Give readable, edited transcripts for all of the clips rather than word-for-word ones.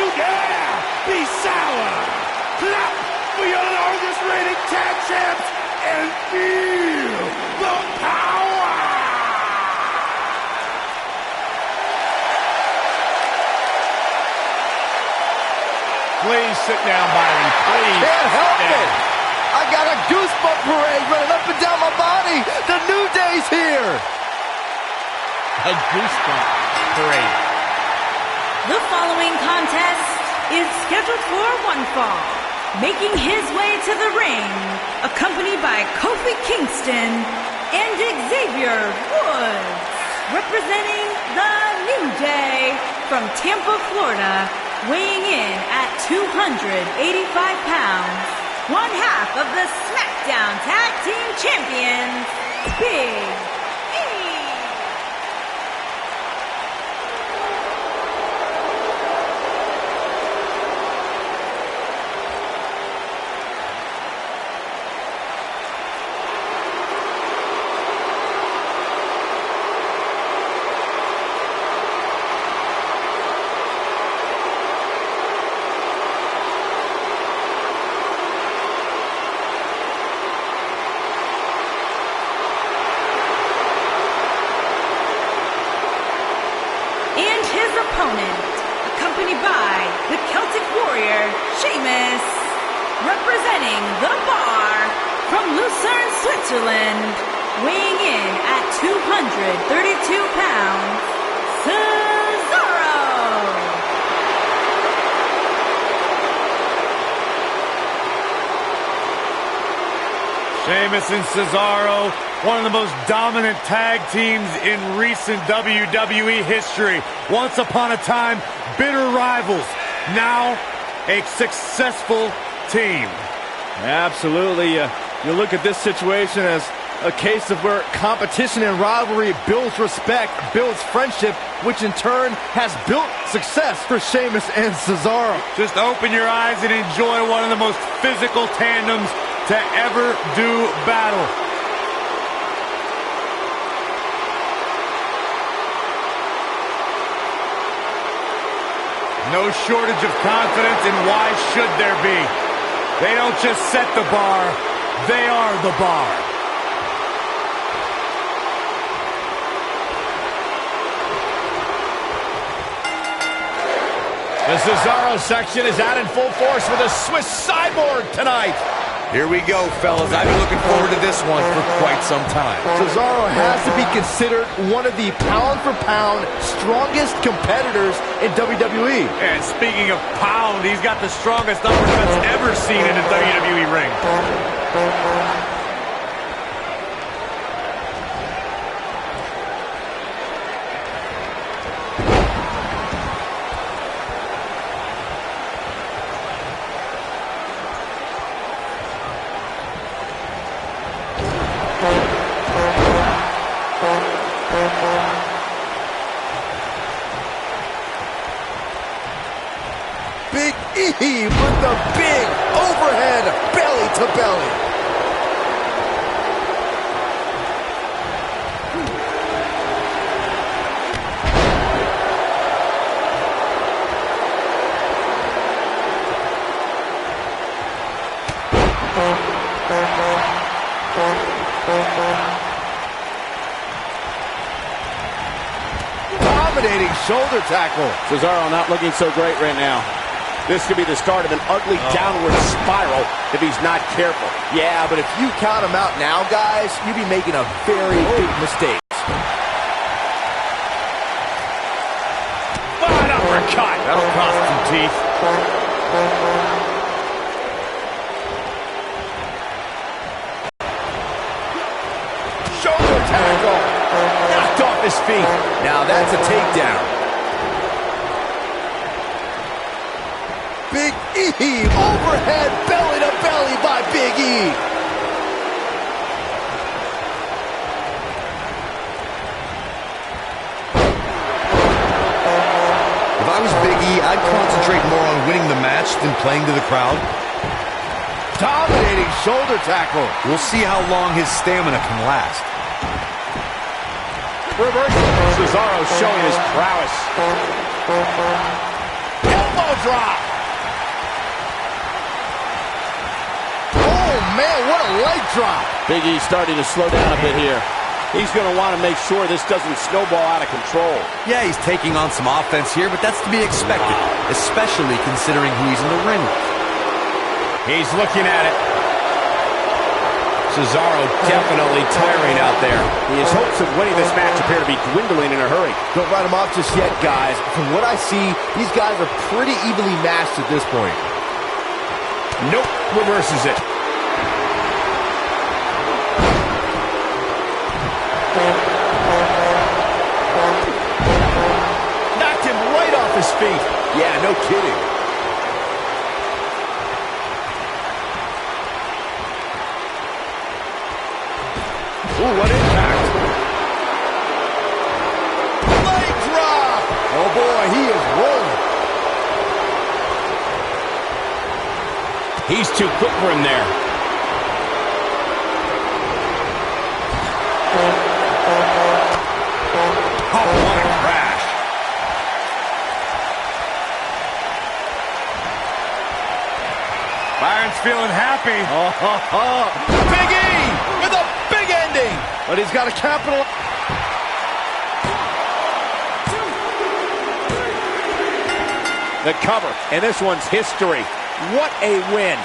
you dare be sour. Clap for your longest reigning tag champs and feel the power. Please sit down, Byron. Please. Can't help it. I got a goosebump parade running up and down my body. The New Day's here. A goosebump parade. The following contest is scheduled for one fall. Making his way to the ring, accompanied by Kofi Kingston and Xavier Woods, representing the New Day from Tampa, Florida, weighing in at 285 pounds, one half of the Smackdown Tag Team Champions, Big E. And his opponent, accompanied by the Celtic Warrior, Sheamus, representing the Bar from Lucerne, Switzerland, weighing in at 232 pounds, Cesaro. Sheamus and Cesaro, one of the most dominant tag teams in recent WWE history. Once upon a time, bitter rivals. Now, a successful team. Absolutely. You look at this situation as a case of where competition and rivalry builds respect, builds friendship, which in turn has built success for Sheamus and Cesaro. Just open your eyes and enjoy one of the most physical tandems to ever do battle. No shortage of confidence, and why should there be? They don't just set the bar, they are the bar. The Cesaro section is out in full force with a Swiss cyborg tonight. Here we go, fellas. I've been looking forward to this one for quite some time. Cesaro has to be considered one of the pound-for-pound strongest competitors in WWE. And speaking of pound, he's got the strongest upper cuts ever seen in a WWE ring. Big E with the big overhead belly to belly. Dominating shoulder tackle. Cesaro not looking so great right now. This could be the start of an ugly downward spiral if he's not careful. Yeah, but if you count him out now, guys, you'd be making a very big mistake. What an uppercut! That'll cost some teeth. Shoulder tackle. Knocked off his feet. Now that's a takedown. Big E, overhead belly to belly by Big E. If I was Big E, I'd concentrate more on winning the match than playing to the crowd. Dominating shoulder tackle. We'll see how long his stamina can last. Reversal. Cesaro showing his prowess. Elbow elbow drop. Oh, man, what a leg drop. Big E starting to slow down a bit here. He's going to want to make sure this doesn't snowball out of control. Yeah, he's taking on some offense here, but that's to be expected, especially considering who he's in the ring with. He's looking at it. Cesaro definitely tiring out there. His hopes of winning this match appear to be dwindling in a hurry. Don't write him off just yet, guys. From what I see, these guys are pretty evenly matched at this point. Nope, reverses it. Knocked him right off his feet. Yeah, no kidding. Ooh, what impact. Leg drop. Oh, boy, he is rolling. He's too quick for him there. Oh, what a crash. Byron's feeling happy. Big E with a big ending. But he's got a capital. The cover, and this one's history. What a win.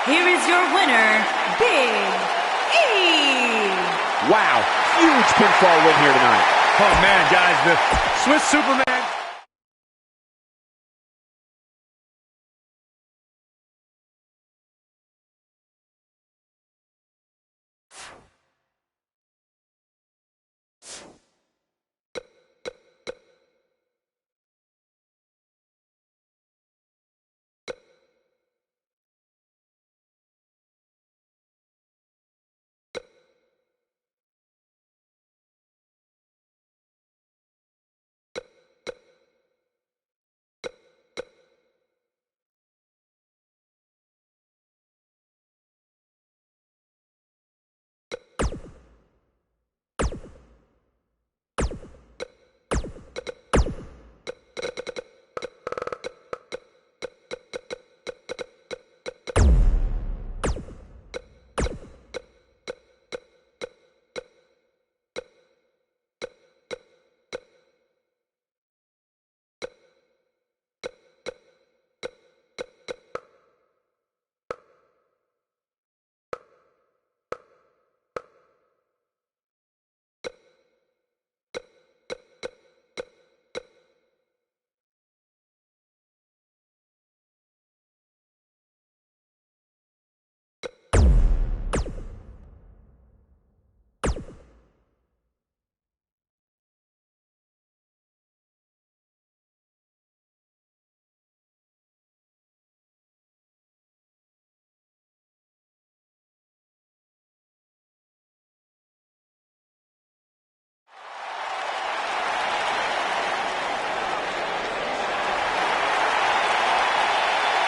Here is your winner, Big E. Wow, huge pinfall win here tonight. Oh, man, guys, the Swiss Superman.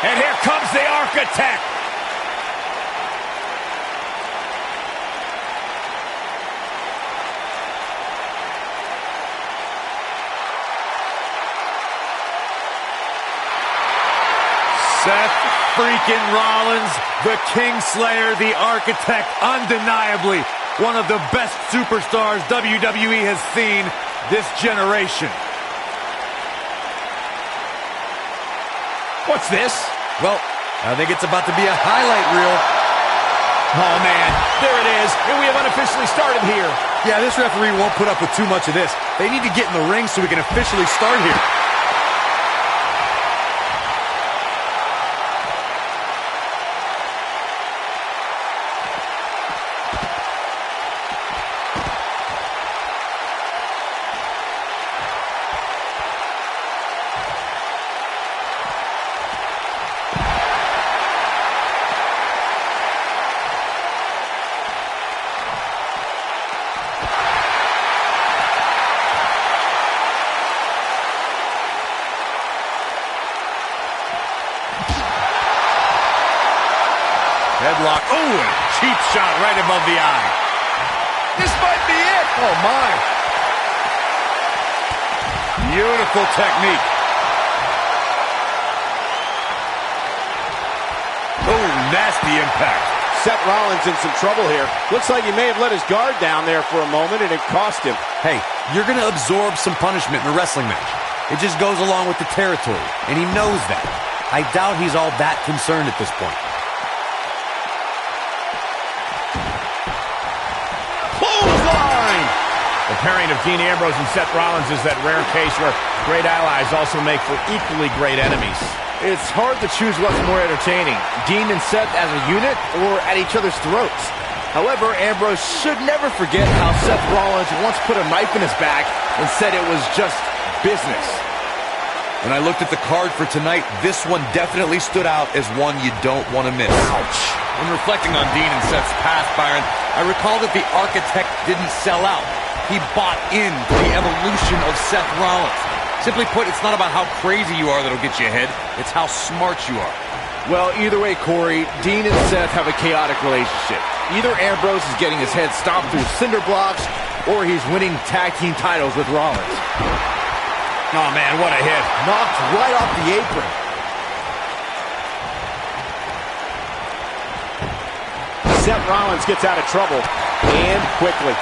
And here comes the Architect. Seth freaking Rollins, the Kingslayer, the Architect, undeniably one of the best superstars WWE has seen this generation. What's this? Well, I think it's about to be a highlight reel. Oh, man, there it is, and we have unofficially started here. Yeah, this referee won't put up with too much of this. They need to get in the ring so we can officially start here. Headlock. Oh, and a cheap shot right above the eye. This might be it. Oh, my. Beautiful technique. Oh, nasty impact. Seth Rollins in some trouble here. Looks like he may have let his guard down there for a moment, and it cost him. Hey, you're going to absorb some punishment in a wrestling match. It just goes along with the territory, and he knows that. I doubt he's all that concerned at this point. Clothesline! The pairing of Dean Ambrose and Seth Rollins is that rare case where great allies also make for equally great enemies. It's hard to choose what's more entertaining, Dean and Seth as a unit or at each other's throats. However, Ambrose should never forget how Seth Rollins once put a knife in his back and said it was just business. When I looked at the card for tonight, this one definitely stood out as one you don't want to miss. Ouch. When reflecting on Dean and Seth's past, Byron, I recall that the architect didn't sell out. He bought into the evolution of Seth Rollins. Simply put, it's not about how crazy you are that'll get you ahead. It's how smart you are. Well, either way, Corey, Dean and Seth have a chaotic relationship. Either Ambrose is getting his head stomped through cinder blocks, or he's winning tag team titles with Rollins. Oh, man, what a hit. Knocked right off the apron. Seth Rollins gets out of trouble, and quickly.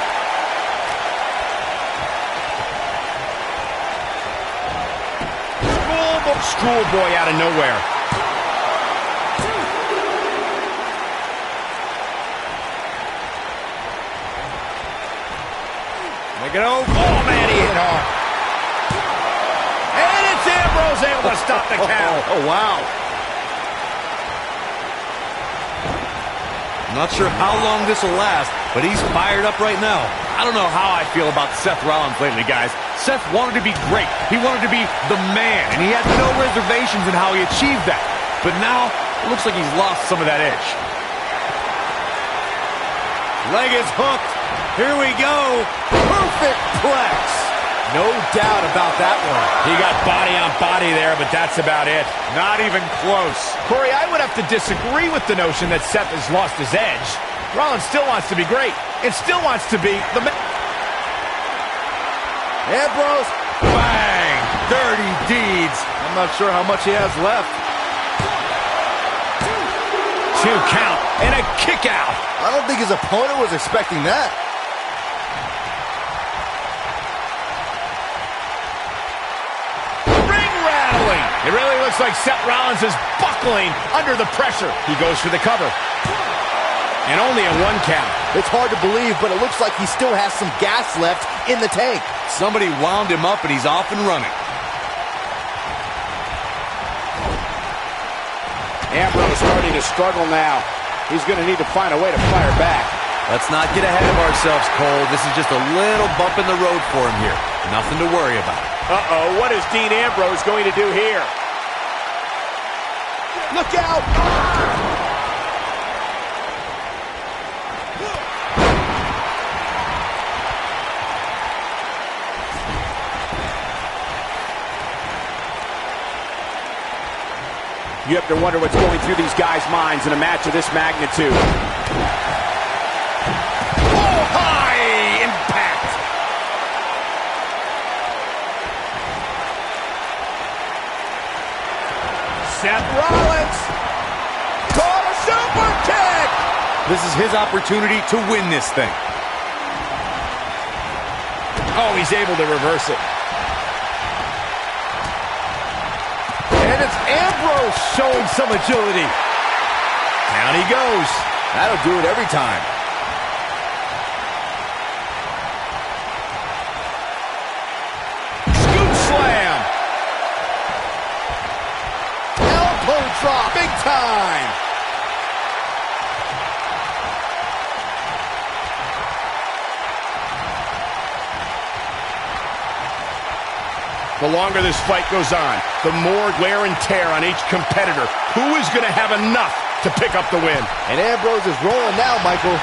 Schoolboy out of nowhere. Make it over. Oh, man, he hit hard. And it's Ambrose able to stop the count. Oh, wow. I'm not sure how long this will last, but he's fired up right now. I don't know how I feel about Seth Rollins lately, guys. Seth wanted to be great. He wanted to be the man, and he had no reservations in how he achieved that. But now, it looks like he's lost some of that edge. Leg is hooked. Here we go. Perfect plex. No doubt about that one. He got body on body there, but that's about it. Not even close. Corey, I would have to disagree with the notion that Seth has lost his edge. Rollins still wants to be great and still wants to be the man. Ambrose, Bang! Dirty deeds. I'm not sure how much he has left. 2 count and a kick out. I don't think his opponent was expecting that. Ring rattling. It really looks like Seth Rollins is buckling under the pressure. He goes for the cover. And only a 1 count. It's hard to believe, but it looks like he still has some gas left in the tank. Somebody wound him up and he's off and running. Ambrose starting to struggle now. He's going to need to find a way to fire back. Let's not get ahead of ourselves, Cole. This is just a little bump in the road for him here. Nothing to worry about. Uh-oh, what is Dean Ambrose going to do here? Look out! You have to wonder what's going through these guys' minds in a match of this magnitude. Oh, high impact! Seth Rollins! Call a super kick! This is his opportunity to win this thing. Oh, he's able to reverse it. And it's Ambrose showing some agility. Down he goes. That'll do it every time. Scoop slam. Elbow drop, big time. The longer this fight goes on, the more wear and tear on each competitor. Who is going to have enough to pick up the win? And Ambrose is rolling now, Michael.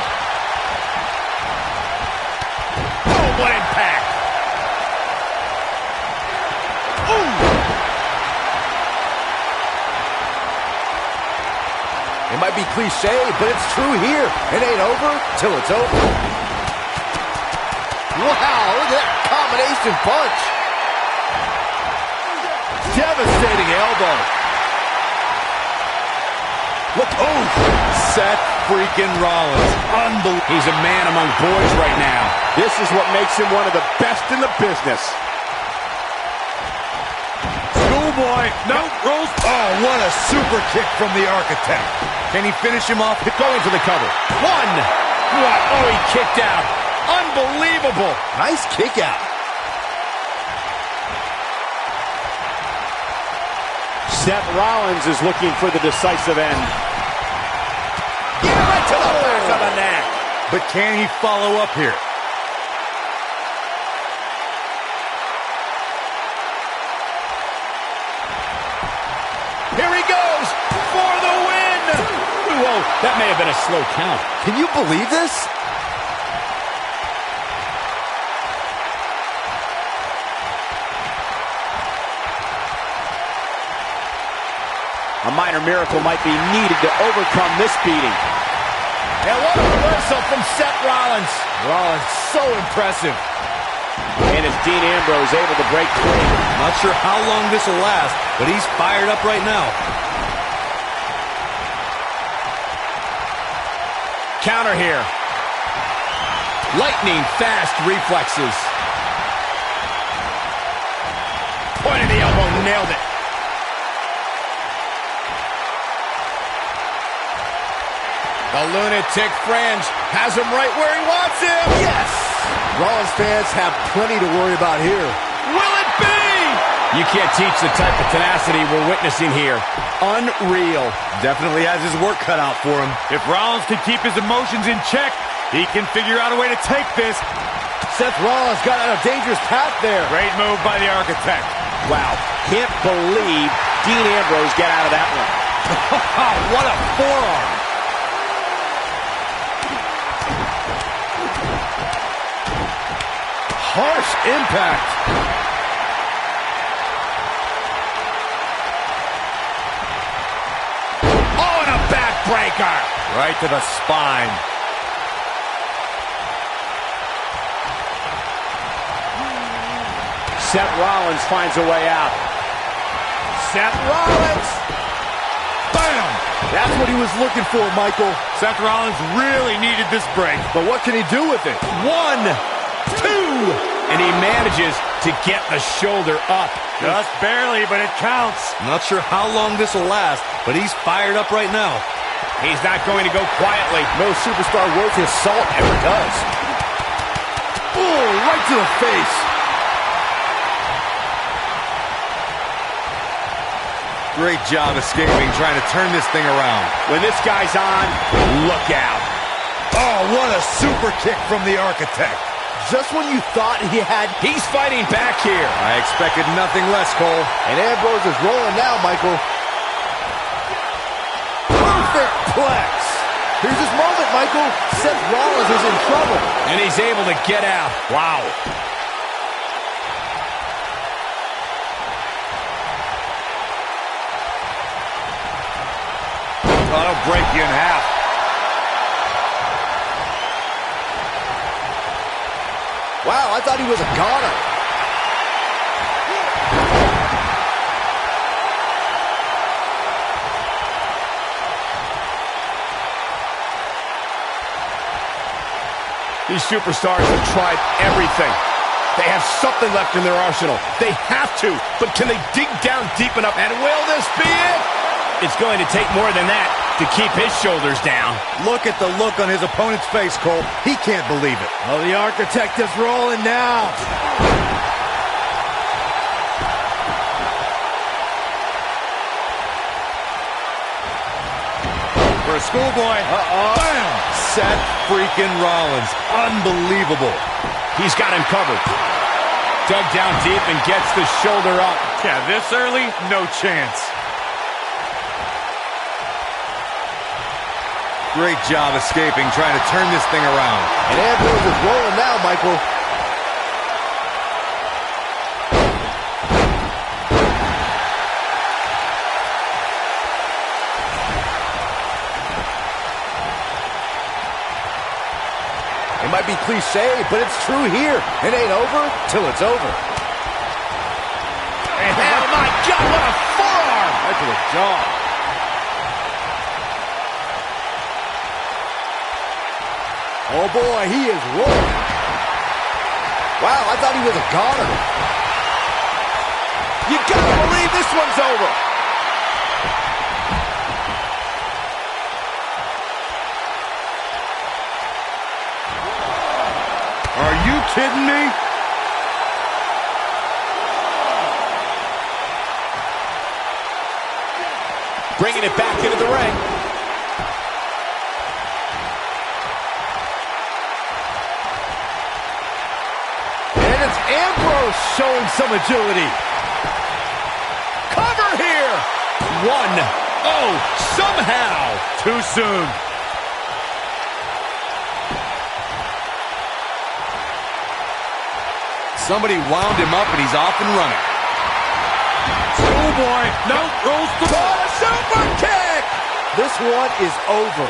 Oh, what impact! Ooh! It might be cliche, but it's true here. It ain't over till it's over. Wow, look at that combination punch. elbow. Look, oh, Seth freaking Rollins. Unbelievable. He's a man among boys right now. This is what makes him one of the best in the business. Schoolboy, no, rolls. Oh, what a super kick from the Architect. Can he finish him off? Going for the cover. One. What? Oh, he kicked out. Unbelievable. Nice kick out. Seth Rollins is looking for the decisive end. Get right to the back of the neck. But can he follow up here? Here he goes for the win. Whoa, that may have been a slow count. Can you believe this? A minor miracle might be needed to overcome this beating. And what a reversal from Seth Rollins. Rollins, so impressive. And as Dean Ambrose able to break free. Not sure how long this will last, but he's fired up right now. Counter here. Lightning fast reflexes. Point of the elbow, nailed it. The lunatic fringe has him right where he wants him. Yes! Rollins fans have plenty to worry about here. Will it be? You can't teach the type of tenacity we're witnessing here. Unreal. Definitely has his work cut out for him. If Rollins can keep his emotions in check, he can figure out a way to take this. Seth Rollins got on a dangerous path there. Great move by the Architect. Wow, can't believe Dean Ambrose got out of that one. What a forearm. Harsh impact. Oh, and a backbreaker. Right to the spine. Seth Rollins finds a way out. Seth Rollins. Bam! That's what he was looking for, Michael. Seth Rollins really needed this break. But what can he do with it? 1, 2, and he manages to get the shoulder up. Just barely, but it counts. Not sure how long this will last, but he's fired up right now. He's not going to go quietly. No superstar worth his salt ever does. Oh, right to the face. Great job escaping, trying to turn this thing around. When this guy's on, Look out. Oh, what a super kick from the Architect. Just when you thought he had... He's fighting back here. I expected nothing less, Cole. And Ambrose is rolling now, Michael. Perfect plex. Here's his moment, Michael. Seth Rollins is in trouble. And he's able to get out. Wow. That'll break you in half. Wow, I thought he was a goner. These superstars have tried everything. They have something left in their arsenal. They have to, but can they dig down deep enough? And will this be it? It's going to take more than that to keep his shoulders down. Look at the look on his opponent's face, Cole. He can't believe it. Oh, the Architect is rolling now. For a schoolboy. Bam! Seth freaking Rollins. Unbelievable. He's got him covered. Dug down deep and gets the shoulder up. Yeah, this early, no chance. Great job escaping, trying to turn this thing around. And Ambrose is rolling now, Michael. It might be cliche, but it's true here. It ain't over till it's over. And oh my God, what a forearm! Right to the jaw. Oh boy, he is rolling. Wow, I thought he was a goner. You gotta believe this one's over. Are you kidding me? Bringing it back into the ring. And it's Ambrose showing some agility. Cover here. One. Oh, somehow. Too soon. Somebody wound him up and he's off and running. Oh boy. No, rolls the ball. A super kick. This one is over.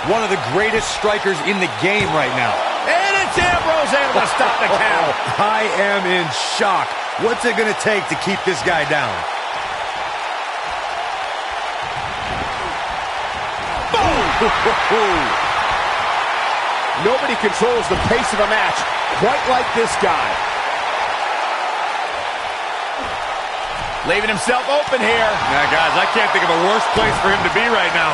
One of the greatest strikers in the game right now. And it's Ambrose able to stop the count. I am in shock. What's it going to take to keep this guy down? Boom! Nobody controls the pace of a match quite like this guy. Leaving himself open here. Yeah, guys, I can't think of a worse place for him to be right now.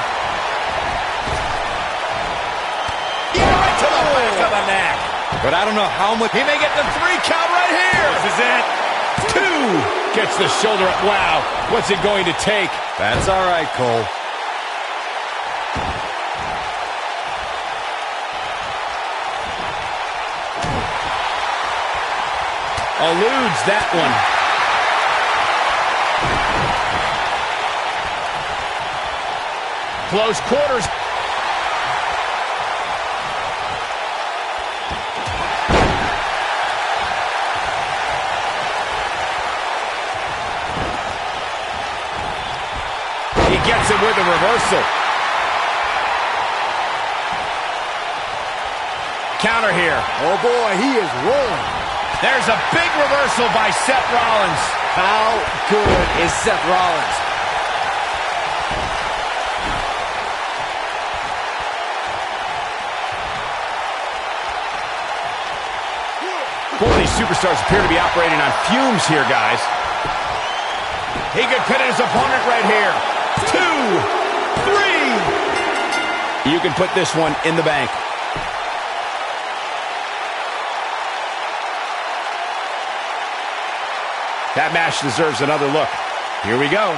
Yeah, right to the back of the neck. But I don't know how much... He may get the 3 count right here. This is it. 2. Gets the shoulder up. Wow. What's it going to take? That's all right, Cole. Eludes that one. Close quarters. He gets it with a reversal. Counter here. Oh boy, he is rolling. There's a big reversal by Seth Rollins. How good is Seth Rollins? Both of these superstars appear to be operating on fumes here, guys. He could pin his opponent right here. 2, 3. You can put this one in the bank. That match deserves another look. Here we go.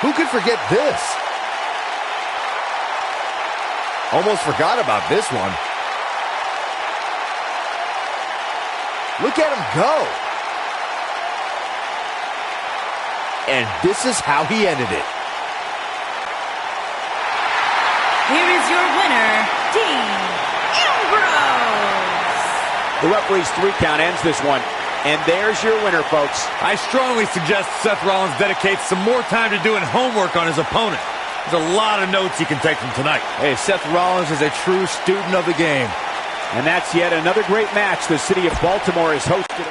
Who could forget this? Almost forgot about this one. Look at him go. And this is how he ended it. Here is your winner, Dean Ambrose. The referee's 3 count ends this one. And there's your winner, folks. I strongly suggest Seth Rollins dedicates some more time to doing homework on his opponent. There's a lot of notes he can take from tonight. Hey, Seth Rollins is a true student of the game. And that's yet another great match the city of Baltimore has hosted.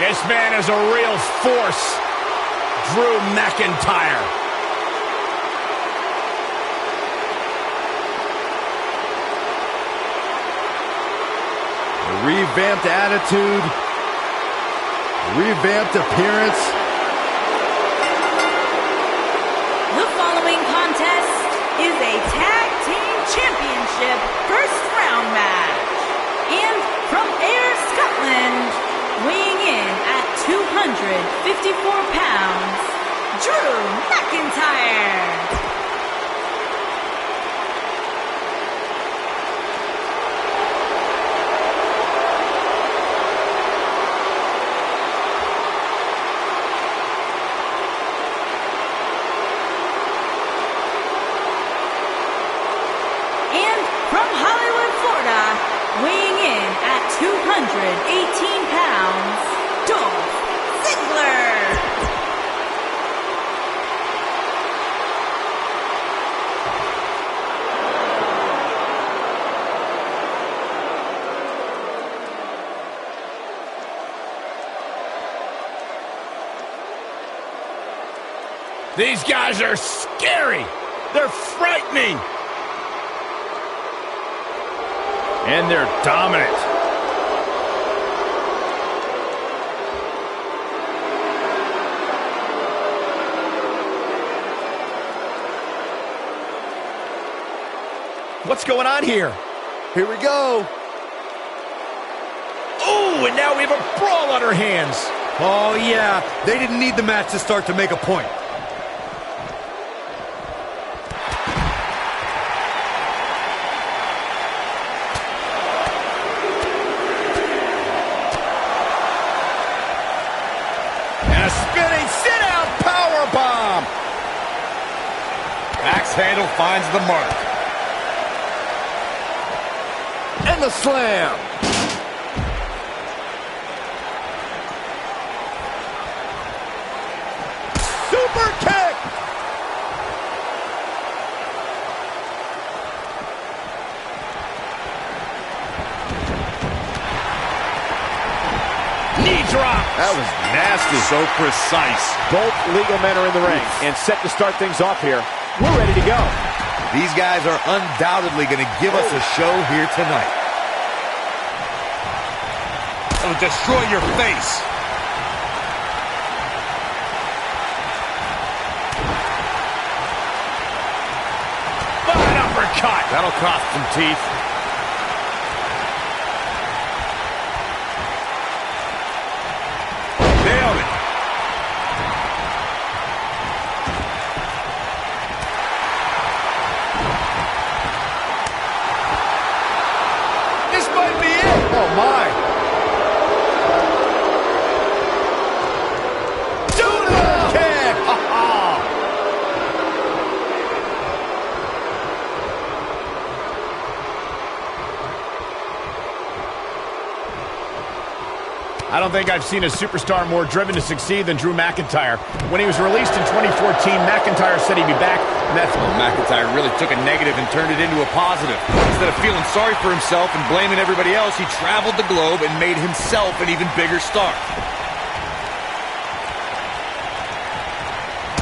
This man is a real force. Drew McIntyre. A revamped attitude, revamped appearance. The following contest is a tag team championship first round match. And from Ayr, Scotland, weighing in at 254 pounds, Drew McIntyre. Weighing in at 218 pounds, Dolph Ziggler. These guys are scary. They're frightening. And they're dominant. What's going on here? Here we go. Oh, and now we have a brawl on our hands. Oh, yeah. They didn't need the match to start to make a point. Axe handle finds the mark. And the slam. Super kick. Knee drop. That was nasty. So precise. Both legal men are in the ring and set to start things off here. We're ready to go. These guys are undoubtedly going to give us a show here tonight. It'll destroy your face. An uppercut. That'll cost some teeth. Nailed it. This might be it. Oh, my. I don't think I've seen a superstar more driven to succeed than Drew McIntyre. When he was released in 2014, McIntyre said he'd be back, and that's when McIntyre really took a negative and turned it into a positive. Instead of feeling sorry for himself and blaming everybody else, he traveled the globe and made himself an even bigger star.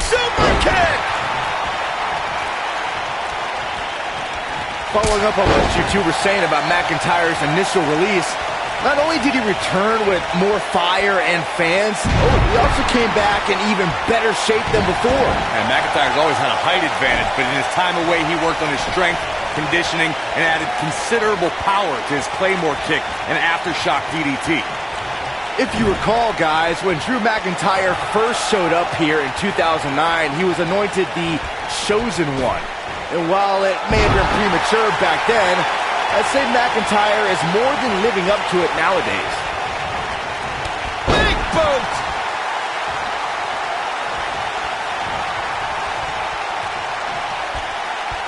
super kick. Following up on what you two were saying about McIntyre's initial release, not only did he return with more fire and fans, he also came back in even better shape than before. And McIntyre's always had a height advantage, but in his time away, he worked on his strength, conditioning, and added considerable power to his Claymore kick and aftershock DDT. If you recall, guys, when Drew McIntyre first showed up here in 2009, he was anointed the Chosen One. And while it may have been premature back then, I'd say McIntyre is more than living up to it nowadays. Big boot.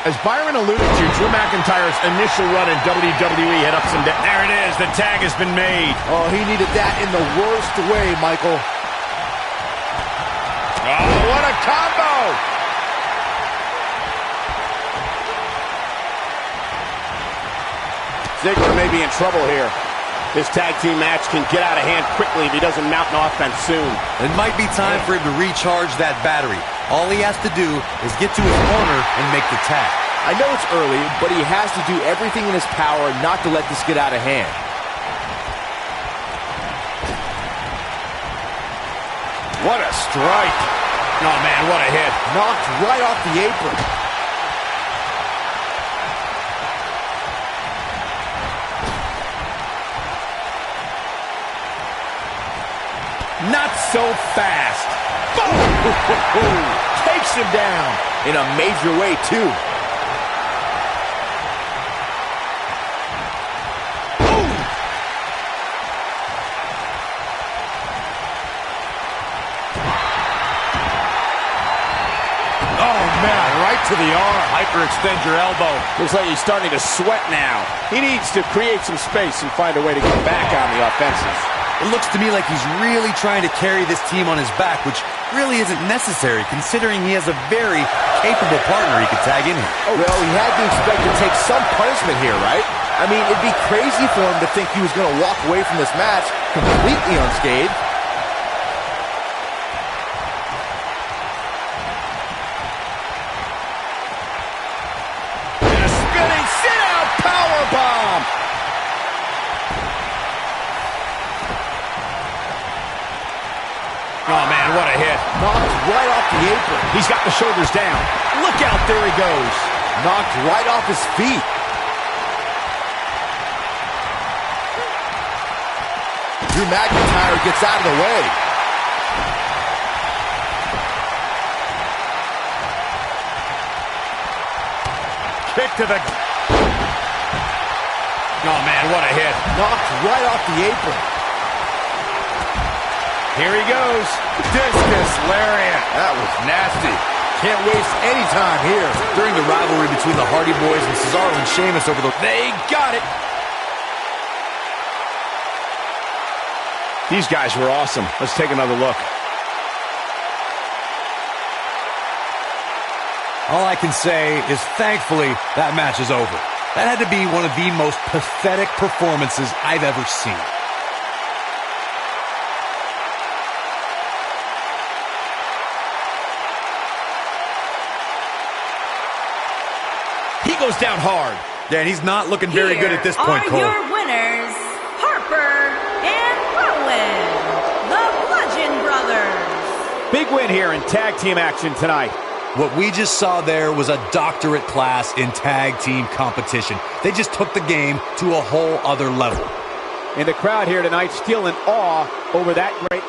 As Byron alluded to, Drew McIntyre's initial run in WWE had ups and downs. There it is. The tag has been made. Oh, he needed that in the worst way, Michael. Oh, what a combo. Ziggler may be in trouble here. This tag team match can get out of hand quickly if he doesn't mount an offense soon. It might be time for him to recharge that battery. All he has to do is get to his corner and make the tag. I know it's early, but he has to do everything in his power not to let this get out of hand. What a strike. Oh, man, what a hit. Knocked right off the apron. Not so fast. Boom! Takes him down in a major way, too. Oh, man, right to the arm. Hyperextend your elbow. Looks like he's starting to sweat now. He needs to create some space and find a way to get back on the offensive. It looks to me like he's really trying to carry this team on his back, which really isn't necessary considering he has a very capable partner he could tag in here. Oh, well, he had to expect to take some punishment here, right? I mean, it'd be crazy for him to think he was going to walk away from this match completely unscathed. And a spinning sit-out powerbomb. Oh, man, what a hit. Knocked right off the apron. He's got the shoulders down. Look out, there he goes. Knocked right off his feet. Drew McIntyre gets out of the way. Kick to the... Oh, man, what a hit. Knocked right off the apron. Here he goes. Discus lariat. That was nasty. Can't waste any time here. During the rivalry between the Hardy Boys and Cesaro and Sheamus over the... They got it. These guys were awesome. Let's take another look. All I can say is thankfully that match is over. That had to be one of the most pathetic performances I've ever seen. He goes down hard. Yeah, and he's not looking very good at this point, Cole. Here are your winners, Harper and Rowan, the Bludgeon Brothers. Big win here in tag team action tonight. What we just saw there was a doctorate class in tag team competition. They just took the game to a whole other level. And the crowd here tonight still in awe over that great...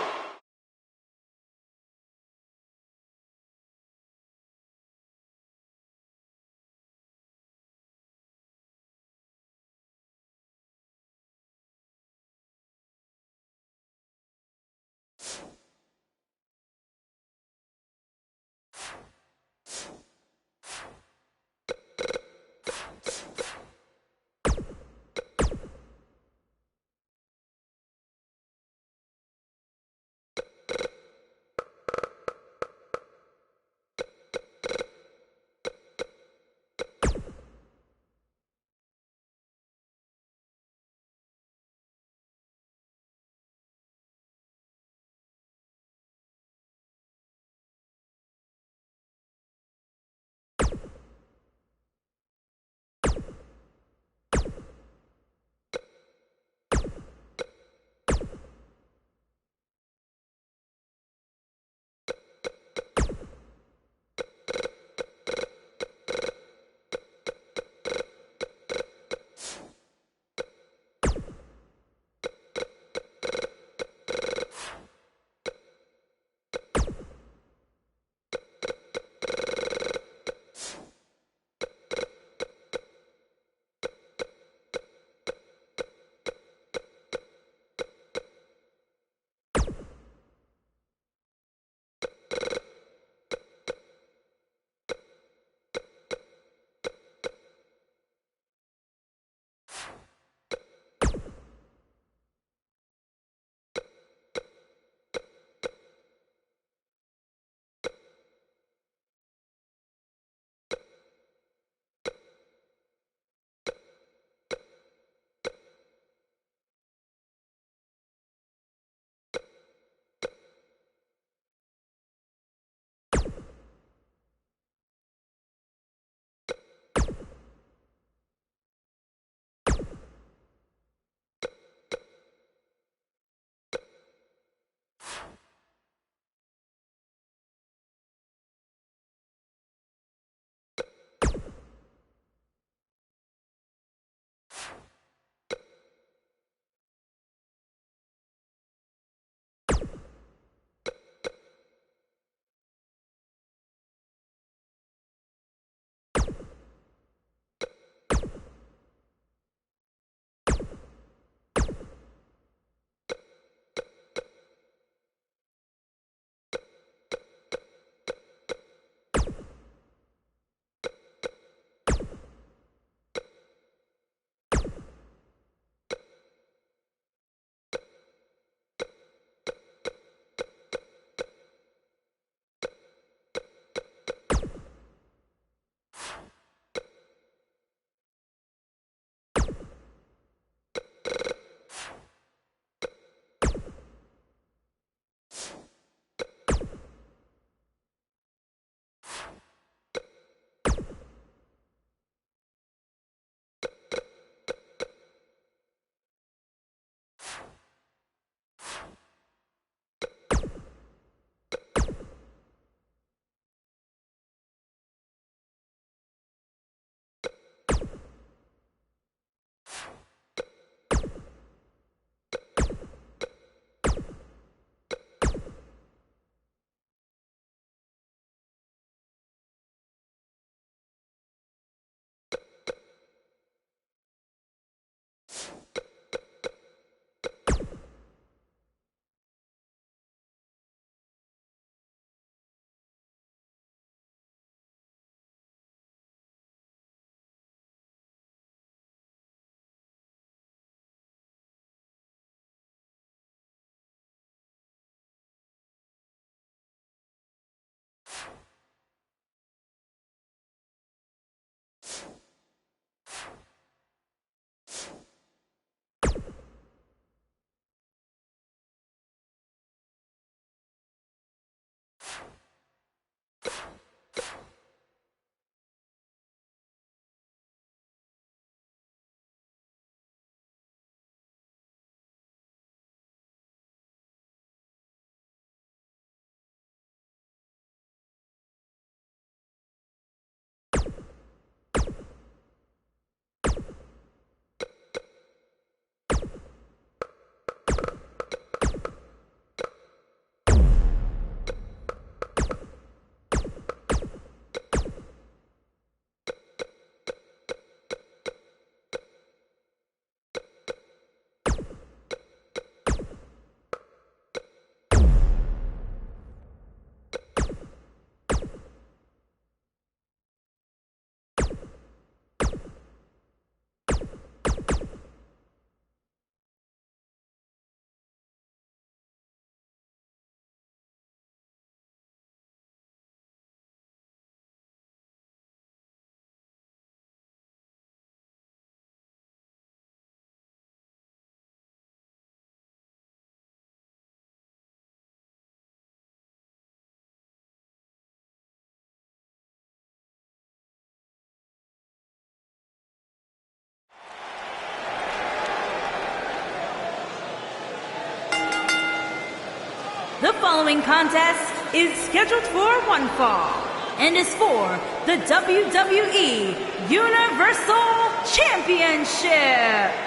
The following contest is scheduled for one fall and is for the WWE Universal Championship.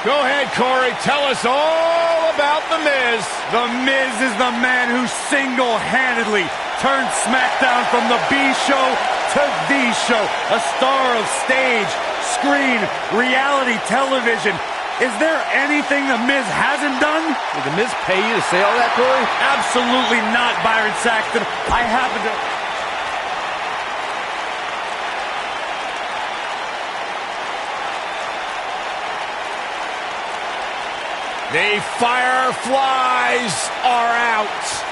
Go ahead, Corey. Tell us all about The Miz. The Miz is the man who single-handedly turned Smackdown from the B show to the show. A star of stage, screen, reality television. Is there anything The Miz hasn't done? Did The Miz pay you to say all that, Corey? Absolutely not, Byron Saxton. I happen to... The Fireflies are out.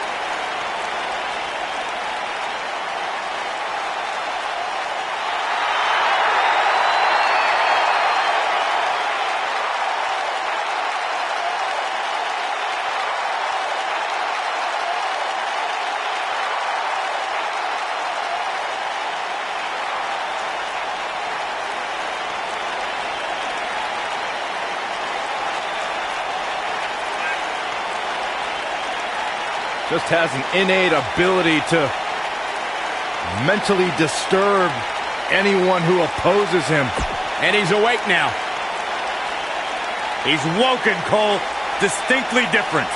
Just has an innate ability to mentally disturb anyone who opposes him. And he's awake now. He's woken, Cole. Distinctly different.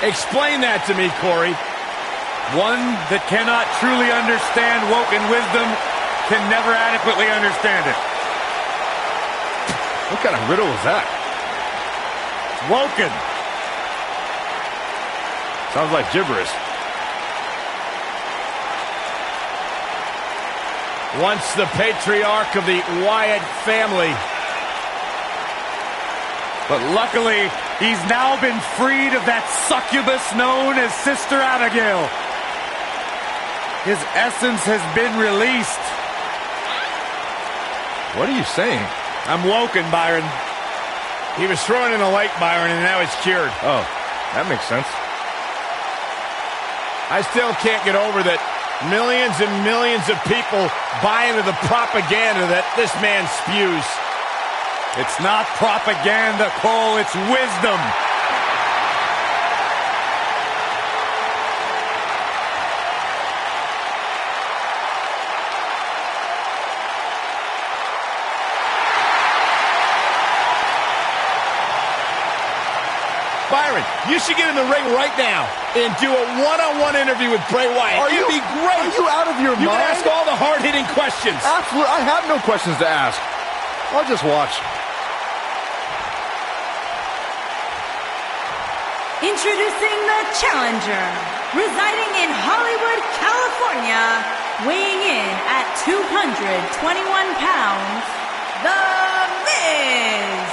Explain that to me, Corey. One that cannot truly understand woken wisdom can never adequately understand it. What kind of riddle is that? Woken. Sounds like gibberish. Once the patriarch of the Wyatt family. But luckily, he's now been freed of that succubus known as Sister Abigail. His essence has been released. What are you saying? I'm woken, Byron. He was thrown in the lake, Byron, and now he's cured. Oh, that makes sense. I still can't get over that millions and millions of people buy into the propaganda that this man spews. It's not propaganda, Cole, it's wisdom. Byron, you should get in the ring right now and do a one-on-one interview with Bray Wyatt. It'd be great. Are you out of your You mind? can ask all the hard-hitting questions. Absolutely. I have no questions to ask. I'll just watch. Introducing the challenger, residing in Hollywood, California, weighing in at 221 pounds, The Miz.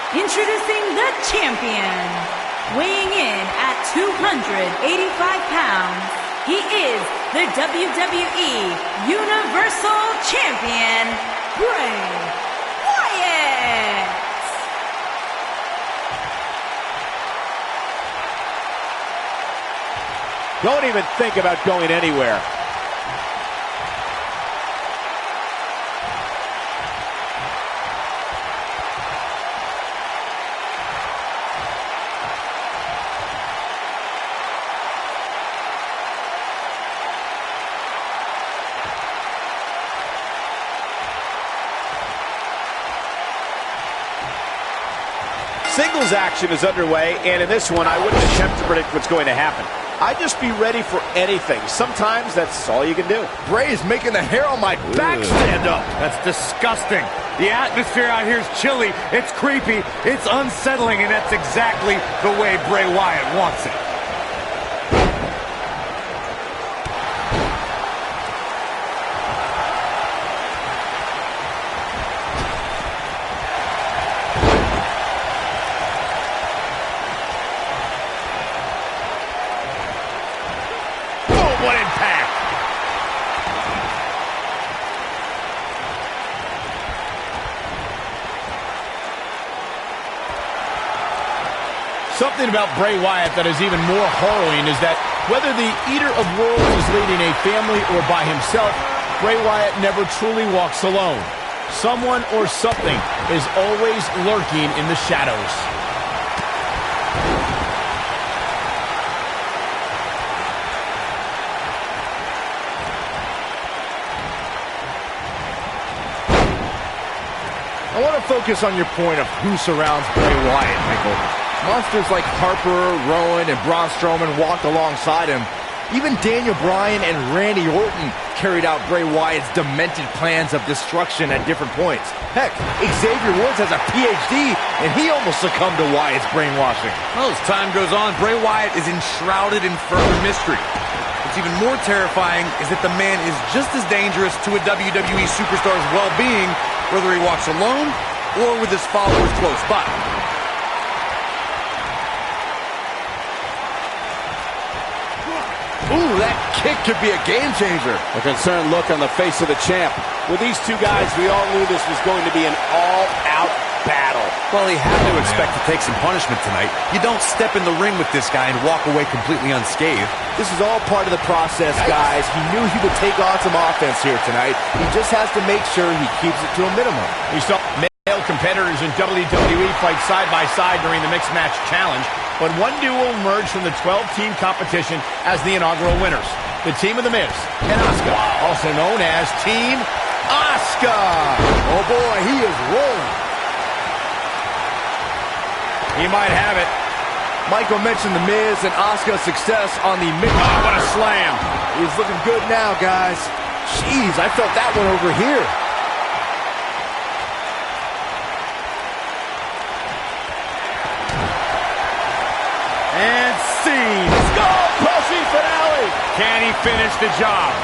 Introducing the champion, weighing in at 285 pounds, he is the WWE Universal Champion, Bray Wyatt. Don't even think about going anywhere. Singles action is underway, and in this one, I wouldn't attempt to predict what's going to happen. I'd just be ready for anything. Sometimes that's all you can do. Bray is making the hair on my back stand up. That's disgusting. The atmosphere out here is chilly, it's creepy, it's unsettling, and that's exactly the way Bray Wyatt wants it. What impact! Something about Bray Wyatt that is even more harrowing is that whether the Eater of Worlds is leading a family or by himself, Bray Wyatt never truly walks alone. Someone or something is always lurking in the shadows. I want to focus on your point of who surrounds Bray Wyatt, Michael. Monsters like Harper, Rowan, and Braun Strowman walked alongside him. Even Daniel Bryan and Randy Orton carried out Bray Wyatt's demented plans of destruction at different points. Heck, Xavier Woods has a PhD, and he almost succumbed to Wyatt's brainwashing. Well, as time goes on, Bray Wyatt is enshrouded in further mystery. What's even more terrifying is that the man is just as dangerous to a WWE superstar's well-being, whether he walks alone or with his followers close by. Ooh, that kick could be a game changer. A concerned look on the face of the champ. With these two guys, we all knew this was going to be an all-out battle. Well, he had to expect to take some punishment tonight. You don't step in the ring with this guy and walk away completely unscathed. This is all part of the process, guys. He knew he would take on some offense here tonight. He just has to make sure he keeps it to a minimum. We saw male competitors in WWE fight side by side during the Mixed Match Challenge, but one duo emerged from the 12-team competition as the inaugural winners. The team of The Miz and Asuka, also known as Team Asuka. Oh boy, he is rolling. He might have it. Michael mentioned The Miz and Asuka's success on the mixed. Oh, what a slam. He's looking good now, guys. Jeez, I felt that one over here. And scene. Skull-crushing finale. Can he finish the job?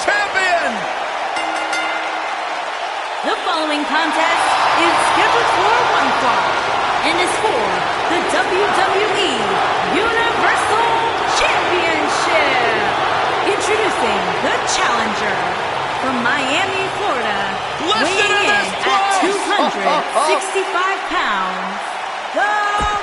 Champion! The following contest is scheduled for one fall and is for the WWE Universal Championship. Introducing the challenger from Miami, Florida, weighing in at 265 pounds, The Rock.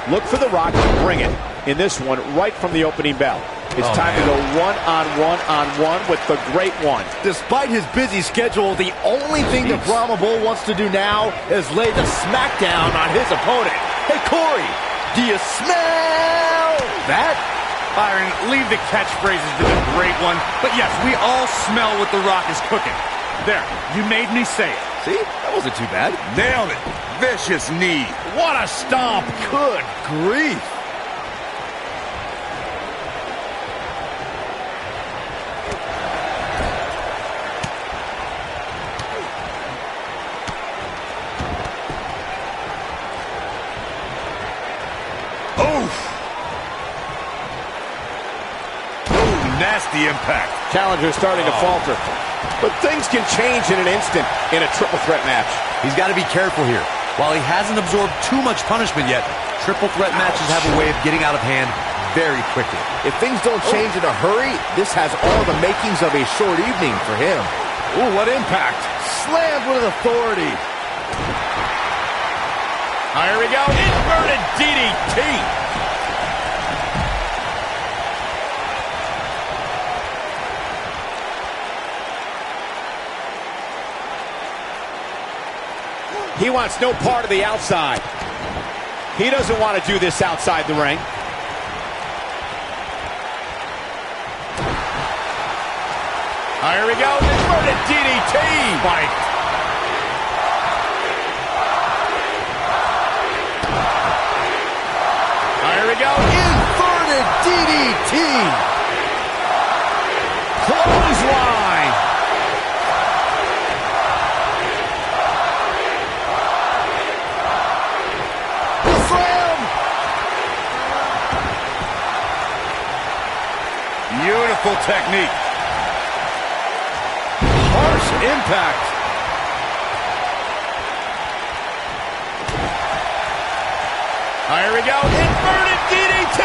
Look for The Rock to bring it in this one right from the opening bell. It's time to go one-on-one with the Great One. Despite his busy schedule, the only thing that Brahma Bull wants to do now is lay the smackdown on his opponent. Hey, Corey, do you smell that? Byron, leave the catchphrases to the Great One. But yes, we all smell what The Rock is cooking. There, you made me say it. See, that wasn't too bad. Nailed it. Vicious knee. What a stomp. Good grief. Nasty impact. Challenger's starting to falter. But things can change in an instant in a triple threat match. He's got to be careful here. While he hasn't absorbed too much punishment yet, triple threat matches have a way of getting out of hand very quickly. If things don't change in a hurry, this has all the makings of a short evening for him. Ooh, what impact. Slammed with authority. Here we go. Inverted DDT. He wants no part of the outside. He doesn't want to do this outside the ring. Here we go. Inverted DDT. Fight. Here we go. Inverted DDT. Clothesline. Beautiful technique. Harsh impact. Here we go. Inverted DDT.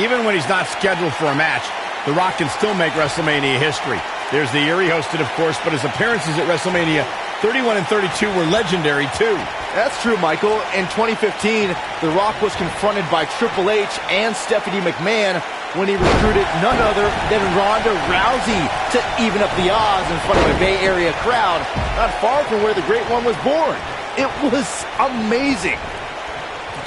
Even when he's not scheduled for a match, The Rock can still make WrestleMania history. There's the year he hosted, of course, but his appearances at WrestleMania 31 and 32 were legendary, too. That's true, Michael. In 2015, The Rock was confronted by Triple H and Stephanie McMahon when he recruited none other than Ronda Rousey to even up the odds in front of a Bay Area crowd, not far from where the Great One was born. It was amazing.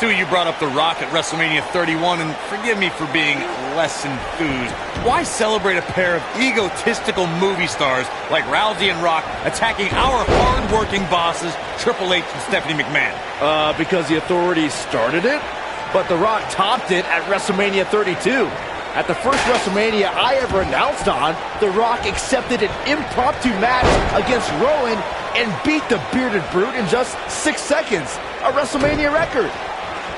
Two, you brought up The Rock at WrestleMania 31, and forgive me for being less enthused. Why celebrate a pair of egotistical movie stars like Rousey and Rock attacking our hard-working bosses, Triple H and Stephanie McMahon? Because the authorities started it, but The Rock topped it at WrestleMania 32. At the first WrestleMania I ever announced on, The Rock accepted an impromptu match against Rowan and beat the Bearded Brute in just 6 seconds, a WrestleMania record.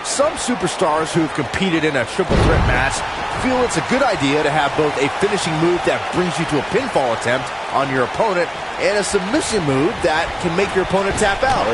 Some superstars who have competed in a triple threat match feel it's a good idea to have both a finishing move that brings you to a pinfall attempt on your opponent and a submission move that can make your opponent tap out.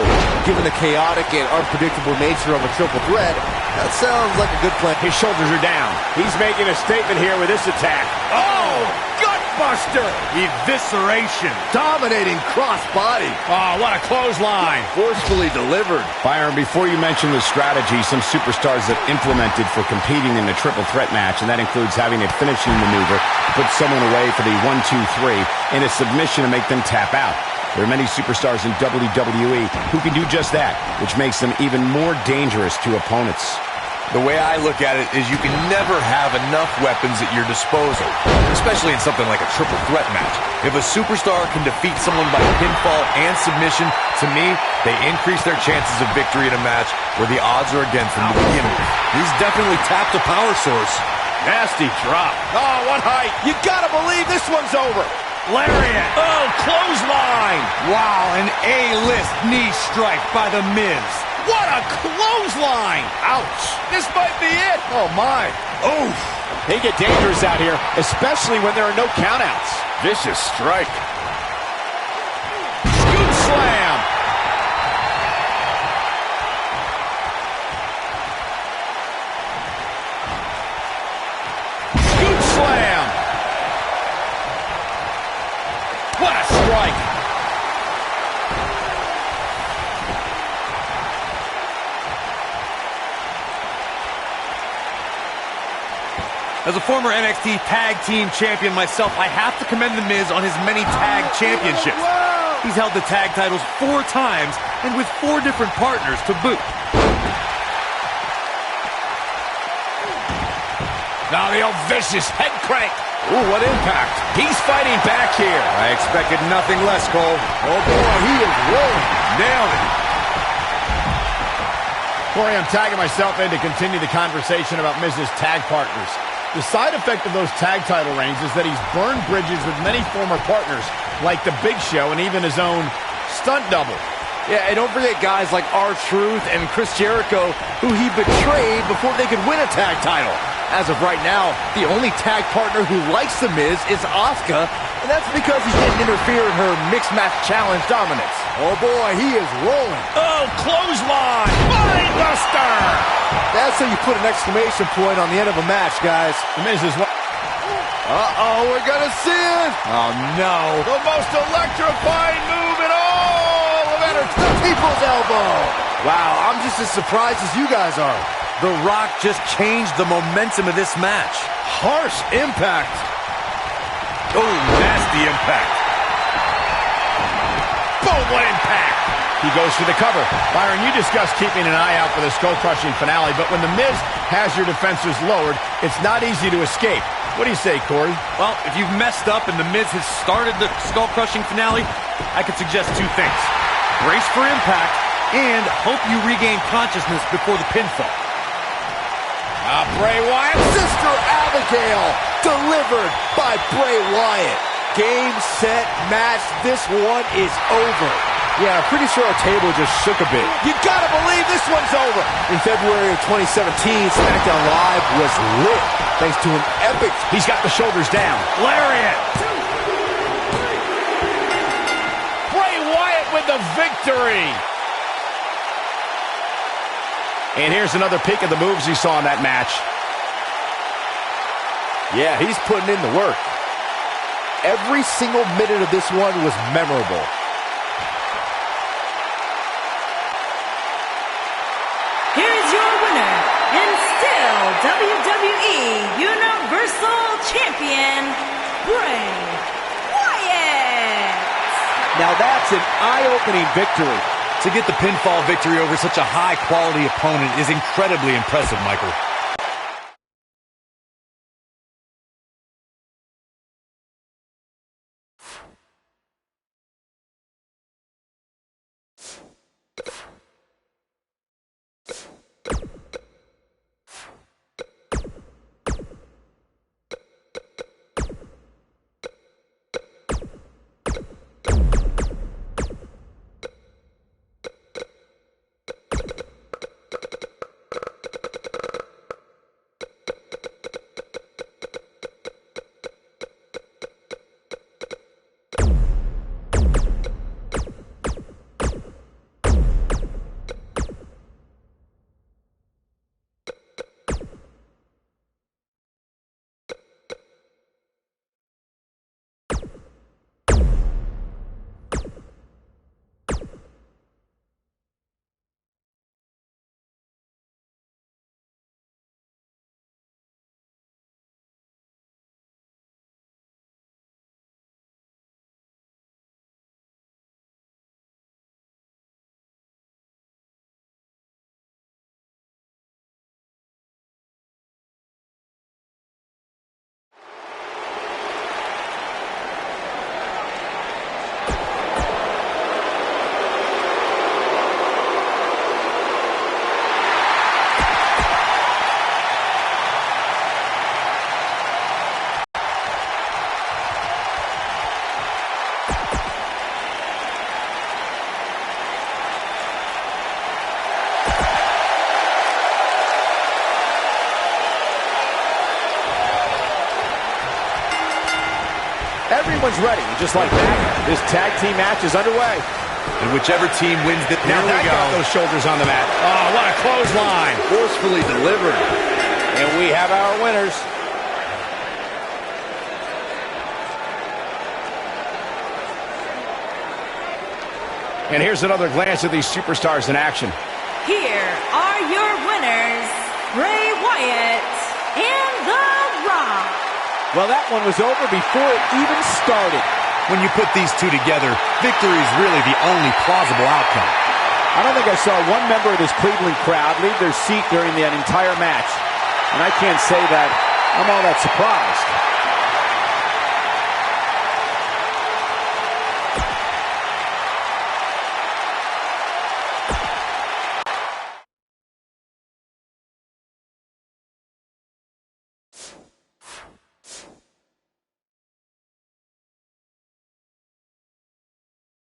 Given the chaotic and unpredictable nature of a triple threat, that sounds like a good plan. His shoulders are down. He's making a statement here with this attack. Oh, gutbuster! Evisceration. Dominating crossbody. Oh, what a clothesline. Forcefully delivered. Byron, before you mention the strategy some superstars have implemented for competing in a triple threat match, and that includes having a finishing maneuver to put someone away for the 1-2-3 and a submission to make them tap out. There are many superstars in WWE who can do just that, which makes them even more dangerous to opponents. The way I look at it is you can never have enough weapons at your disposal, especially in something like a triple threat match. If a superstar can defeat someone by pinfall and submission, to me, they increase their chances of victory in a match where the odds are against them to begin with. He's definitely tapped a power source. Nasty drop. Oh, what height. You gotta believe this one's over. Lariat. Oh, clothesline. Wow, an A-list knee strike by The Miz. What a clothesline. Ouch. This might be it. Oh, my. Oof. They get dangerous out here, especially when there are no countouts. Vicious strike. Scoop slam. Scoop slam. What a strike. As a former NXT Tag Team Champion myself, I have to commend The Miz on his many tag championships. He's held the tag titles 4 times and with 4 different partners to boot. Now the old vicious head crank. Ooh, what impact. He's fighting back here. I expected nothing less, Cole. Oh, boy, he is rolling. Nailed it. Corey, I'm tagging myself in to continue the conversation about Miz's tag partners. The side effect of those tag title reigns is that he's burned bridges with many former partners, like The Big Show and even his own stunt double. Yeah, and don't forget guys like R-Truth and Chris Jericho, who he betrayed before they could win a tag title. As of right now, the only tag partner who likes The Miz is Asuka, and that's because he didn't interfere in her mixed match challenge dominance. Oh, boy, he is rolling. Oh, clothesline. Mindbuster. That's how you put an exclamation point on the end of a match, guys. The Miz is what? Uh-oh, we're gonna see it. Oh, no. The most electrifying move in all of entertainment. People's elbow. Wow, I'm just as surprised as you guys are. The Rock just changed the momentum of this match. Harsh impact. Oh, nasty impact. Boom, what impact. He goes for the cover. Byron, you discussed keeping an eye out for the skull-crushing finale, but when The Miz has your defenses lowered, it's not easy to escape. What do you say, Corey? Well, if you've messed up and The Miz has started the skull-crushing finale, I could suggest 2 things. Brace for impact and hope you regain consciousness before the pinfall. Bray Wyatt. Sister Abigail, delivered by Bray Wyatt. Game, set, match. This one is over. Yeah, I'm pretty sure our table just shook a bit. You gotta believe this one's over. In February of 2017, Smackdown Live was lit thanks to an epic. He's got the shoulders down. Lariat. Bray Wyatt with the victory. And here's another peek at the moves he saw in that match. Yeah, he's putting in the work. Every single minute of this one was memorable. Here's your winner, and still WWE Universal Champion, Bray Wyatt. Now that's an eye-opening victory. To get the pinfall victory over such a high-quality opponent is incredibly impressive, Michael. Everyone's ready. Just like that, this tag team match is underway. And whichever team wins the... Now that got those shoulders on the mat. Oh, what a clothesline. Forcefully delivered. And we have our winners. And here's another glance at these superstars in action. Here are your winners, Bray Wyatt and The Raw. Well, that one was over before it even started. When you put these two together, victory is really the only plausible outcome. I don't think I saw one member of this Cleveland crowd leave their seat during that entire match. And I can't say that I'm all that surprised.